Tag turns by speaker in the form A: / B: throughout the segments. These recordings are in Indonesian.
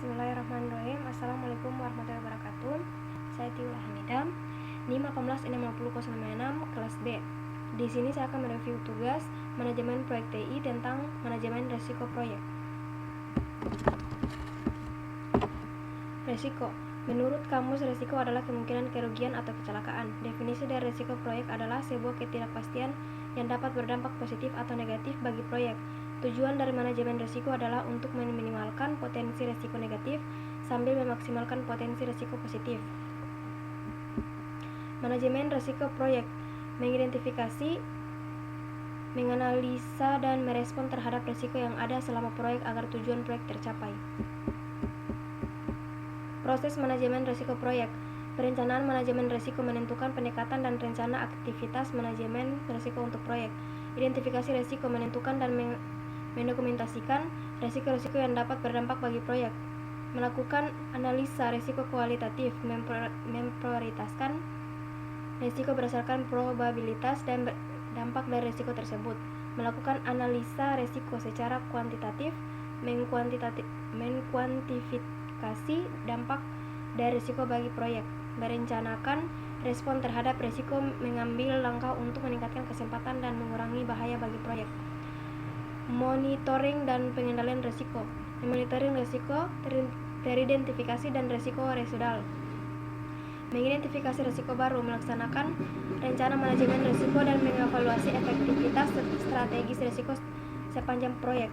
A: Bismillahirrahmanirrahim. Assalamualaikum warahmatullahi wabarakatuh. Saya Tiula Hamida, NIM 1860006 kelas B. Di sini saya akan mereview tugas manajemen proyek TI tentang manajemen risiko proyek. Risiko. Menurut kamus, risiko adalah kemungkinan kerugian atau kecelakaan. Definisi dari risiko proyek adalah sebuah ketidakpastian yang dapat berdampak positif atau negatif bagi proyek. Tujuan dari manajemen risiko adalah untuk meminimalkan potensi risiko negatif sambil memaksimalkan potensi risiko positif. Manajemen risiko proyek mengidentifikasi, menganalisa, dan merespon terhadap risiko yang ada selama proyek agar tujuan proyek tercapai. Proses manajemen risiko proyek. Perencanaan manajemen risiko menentukan pendekatan dan rencana aktivitas manajemen risiko untuk proyek. Identifikasi risiko menentukan dan mendokumentasikan risiko-risiko yang dapat berdampak bagi proyek. Melakukan analisa risiko kualitatif, memprioritaskan risiko berdasarkan probabilitas dan dampak dari risiko tersebut. Melakukan analisa risiko secara kuantitatif, mengkuantifikasi dampak dari risiko bagi proyek. Merencanakan respon terhadap risiko, mengambil langkah untuk meningkatkan kesempatan dan mengurangi bahaya bagi proyek. Monitoring dan pengendalian risiko. Memonitoring risiko teridentifikasi dan risiko residual. Mengidentifikasi risiko baru, melaksanakan rencana manajemen risiko dan mengevaluasi efektivitas strategis risiko sepanjang proyek.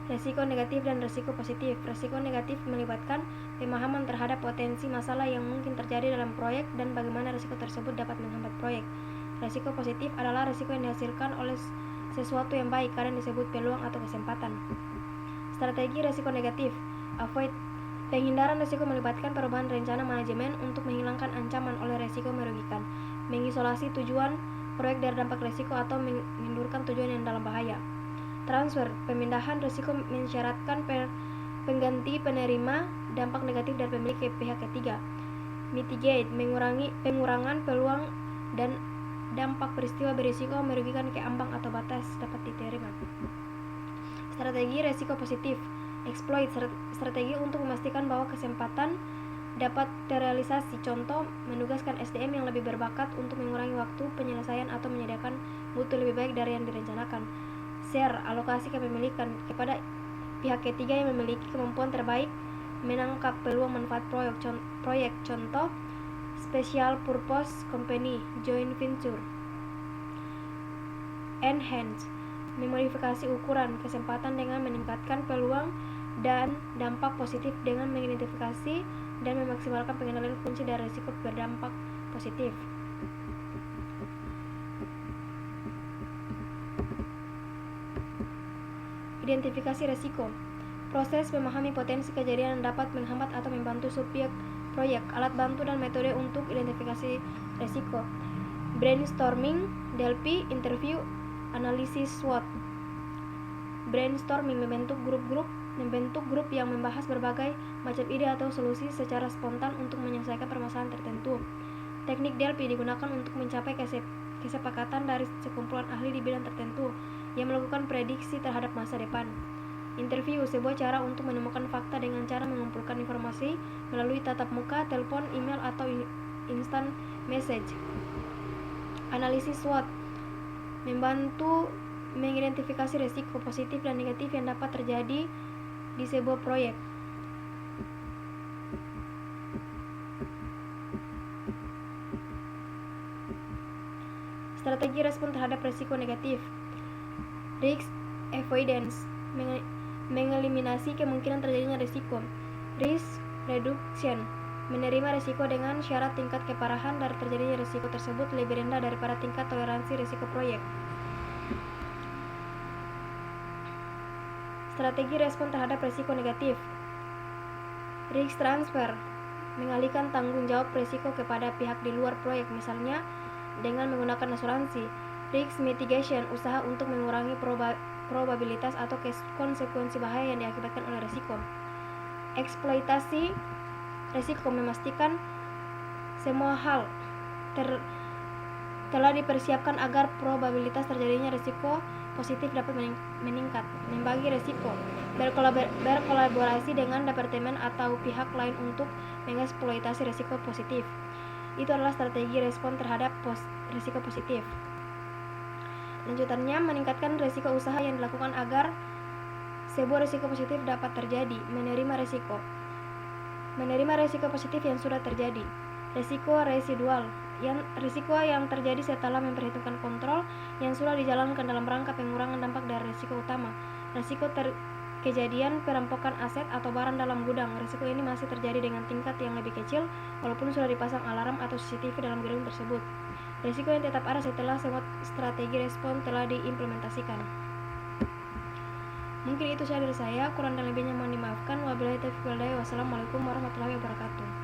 A: Risiko negatif dan risiko positif. Risiko negatif melibatkan pemahaman terhadap potensi masalah yang mungkin terjadi dalam proyek dan bagaimana risiko tersebut dapat menghambat proyek. Risiko positif adalah risiko yang dihasilkan oleh sesuatu yang baik, karena disebut peluang atau kesempatan. Strategi risiko negatif. Avoid. Penghindaran risiko melibatkan perubahan rencana manajemen untuk menghilangkan ancaman oleh risiko merugikan, mengisolasi tujuan proyek dari dampak risiko atau mengundurkan tujuan yang dalam bahaya. Transfer. Pemindahan risiko mensyaratkan pengganti penerima dampak negatif dari pemilik ke pihak ketiga. Mitigate. Pengurangan peluang dan dampak peristiwa berisiko merugikan ke ambang atau batas dapat diterima. Strategi risiko positif. Exploit. Strategi untuk memastikan bahwa kesempatan dapat terrealisasi. Contoh, menugaskan SDM yang lebih berbakat untuk mengurangi waktu penyelesaian atau menyediakan mutu lebih baik dari yang direncanakan. Share. Alokasi kepemilikan kepada pihak ketiga yang memiliki kemampuan terbaik menangkap peluang manfaat proyek. Contoh, Special Purpose Company, Joint Venture. Enhance. Memodifikasi ukuran kesempatan dengan meningkatkan peluang dan dampak positif dengan mengidentifikasi dan memaksimalkan pengendalian kunci dari risiko berdampak positif. Identifikasi risiko. Proses memahami potensi kejadian yang dapat menghambat atau membantu subjek proyek, alat bantu dan metode untuk identifikasi risiko. Brainstorming, DLP, interview, analisis SWOT. Brainstorming membentuk grup yang membahas berbagai macam ide atau solusi secara spontan untuk menyelesaikan permasalahan tertentu. Teknik DLP digunakan untuk mencapai kesepakatan dari sekumpulan ahli di bidang tertentu yang melakukan prediksi terhadap masa depan. Interview, sebuah cara untuk menemukan fakta dengan cara mengumpulkan informasi melalui tatap muka, telepon, email, atau instant message. Analisis SWOT membantu mengidentifikasi risiko positif dan negatif yang dapat terjadi di sebuah proyek. Strategi respon terhadap risiko negatif. Risk avoidance, mengeliminasi kemungkinan terjadinya risiko. Risk reduction, menerima risiko dengan syarat tingkat keparahan dari terjadinya risiko tersebut lebih rendah daripada tingkat toleransi risiko proyek. Strategi respon terhadap risiko negatif. Risk transfer, mengalihkan tanggung jawab risiko kepada pihak di luar proyek, misalnya dengan menggunakan asuransi. Risk mitigation, usaha untuk mengurangi probabilitas atau konsekuensi bahaya yang diakibatkan oleh risiko. Eksploitasi risiko, memastikan semua hal telah dipersiapkan agar probabilitas terjadinya risiko positif dapat meningkat. Membagi resiko, berkolaborasi dengan departemen atau pihak lain untuk mengeksploitasi resiko positif. Itu adalah strategi respon terhadap risiko positif. Lanjutannya, meningkatkan risiko usaha yang dilakukan agar sebuah risiko positif dapat terjadi. Menerima risiko positif yang sudah terjadi. Risiko residual, risiko yang terjadi setelah memperhitungkan kontrol yang sudah dijalankan dalam rangka pengurangan dampak dari risiko utama. Risiko kejadian perampokan aset atau barang dalam gudang. Risiko ini masih terjadi dengan tingkat yang lebih kecil walaupun sudah dipasang alarm atau CCTV dalam gedung tersebut. Risiko yang tetap ada setelah semua strategi respon telah diimplementasikan. Mungkin itu saja dari saya, kurang dan lebihnya mohon dimaafkan. Wabillahi taufiq wal hidayah. Wassalamualaikum warahmatullahi wabarakatuh.